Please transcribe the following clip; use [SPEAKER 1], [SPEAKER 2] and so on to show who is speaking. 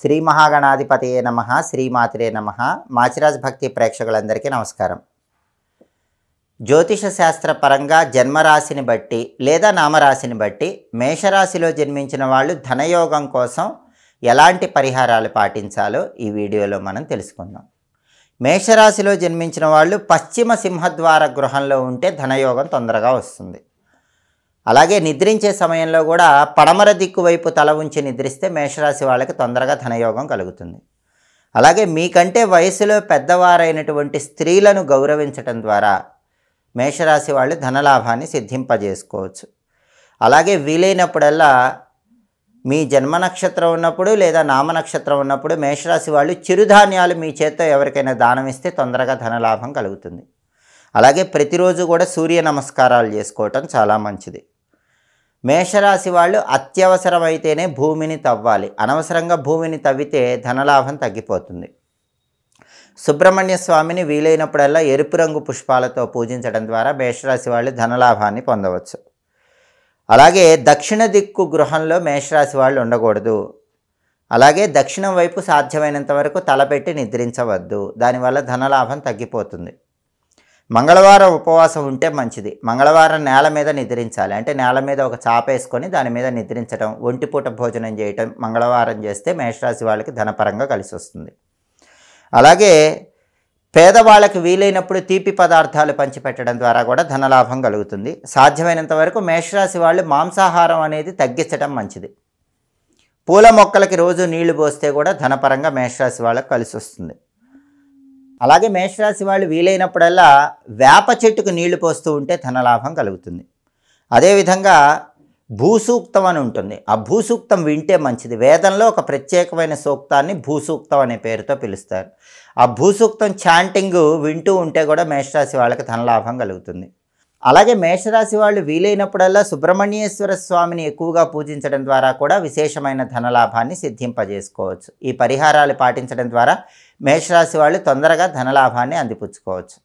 [SPEAKER 1] శ్రీ మహాగణాధిపతయే నమః, శ్రీమాత్రే నమః. మాచిరాజ్ భక్తి ప్రేక్షకులందరికీ నమస్కారం. జ్యోతిష శాస్త్ర పరంగా జన్మరాశిని బట్టి లేదా నామరాశిని బట్టి మేషరాశిలో జన్మించిన వాళ్ళు ధనయోగం కోసం ఎలాంటి పరిహారాలు పాటించాలో ఈ వీడియోలో మనం తెలుసుకుందాం. మేషరాశిలో జన్మించిన వాళ్ళు పశ్చిమ సింహద్వార గృహంలో ఉంటే ధనయోగం తొందరగా వస్తుంది. అలాగే నిద్రించే సమయంలో కూడా పడమర దిక్కు వైపు తల ఉంచి నిద్రిస్తే మేషరాశి వాళ్ళకి తొందరగా ధనయోగం కలుగుతుంది. అలాగే మీకంటే వయసులో పెద్దవారైనటువంటి స్త్రీలను గౌరవించటం ద్వారా మేషరాశి వాళ్ళు ధనలాభాన్ని సిద్ధింపజేసుకోవచ్చు. అలాగే వీలైనప్పుడల్లా మీ జన్మ నక్షత్రం ఉన్నప్పుడు లేదా నామ నక్షత్రం ఉన్నప్పుడు మేషరాశి వాళ్ళు చిరుధాన్యాలు మీ చేత్తో ఎవరికైనా దానం ఇస్తే తొందరగా ధనలాభం కలుగుతుంది. అలాగే ప్రతిరోజు కూడా సూర్య నమస్కారాలు చేసుకోవటం చాలా మంచిది. మేషరాశి వాళ్ళు అత్యవసరమైతేనే భూమిని తవ్వాలి. అనవసరంగా భూమిని తవ్వితే ధనలాభం తగ్గిపోతుంది. సుబ్రహ్మణ్య స్వామిని వీలైనప్పుడల్లా ఎరుపు రంగు పుష్పాలతో పూజించడం ద్వారా మేషరాశి వాళ్ళు ధనలాభాన్ని పొందవచ్చు. అలాగే దక్షిణ దిక్కు గృహంలో మేషరాశి వాళ్ళు ఉండకూడదు. అలాగే దక్షిణం వైపు సాధ్యమైనంత వరకు తలపెట్టి నిద్రించవద్దు. దానివల్ల ధనలాభం తగ్గిపోతుంది. మంగళవారం ఉపవాసం ఉంటే మంచిది. మంగళవారం నేల మీద నిద్రించాలి. అంటే నేల మీద ఒక చాప వేసుకొని దాని మీద నిద్రించడం, ఒంటిపూట భోజనం చేయటం మంగళవారం చేస్తే మేషరాశి వాళ్ళకి ధనపరంగా కలిసి వస్తుంది. అలాగే పేదవాళ్ళకి వీలైనప్పుడు తీపి పదార్థాలు పంచిపెట్టడం ద్వారా కూడా ధనలాభం కలుగుతుంది. సాధ్యమైనంత వరకు మేషరాశి వాళ్ళు మాంసాహారం అనేది తగ్గించడం మంచిది. పూల మొక్కలకి రోజు నీళ్లు పోస్తే కూడా ధనపరంగా మేషరాశి వాళ్ళకి కలిసి వస్తుంది. అలాగే మేషరాశి వాళ్ళు వీలైనప్పుడల్లా వేప చెట్టుకు నీళ్లు పోస్తూ ఉంటే ధనలాభం కలుగుతుంది. అదేవిధంగా భూసూక్తం అని ఉంటుంది. ఆ భూసూక్తం వింటే మంచిది. వేదంలో ఒక ప్రత్యేకమైన సూక్తాన్ని భూసూక్తం అనే పేరుతో పిలుస్తారు. ఆ భూసూక్తం చాంటింగ్ వింటూ ఉంటే కూడా మేషరాశి వాళ్ళకి ధనలాభం కలుగుతుంది. అలాగే మేషరాశి వాళ్ళు వీలైనప్పుడల్లా సుబ్రహ్మణ్యేశ్వర స్వామిని ఎక్కువగా పూజించడం ద్వారా కూడా విశేషమైన ధనలాభాన్ని సిద్ధింపజేసుకోవచ్చు. ఈ పరిహారాలు పాటించడం ద్వారా మేషరాశి వాళ్ళు తొందరగా ధనలాభాన్ని అందిపుచ్చుకోవచ్చు.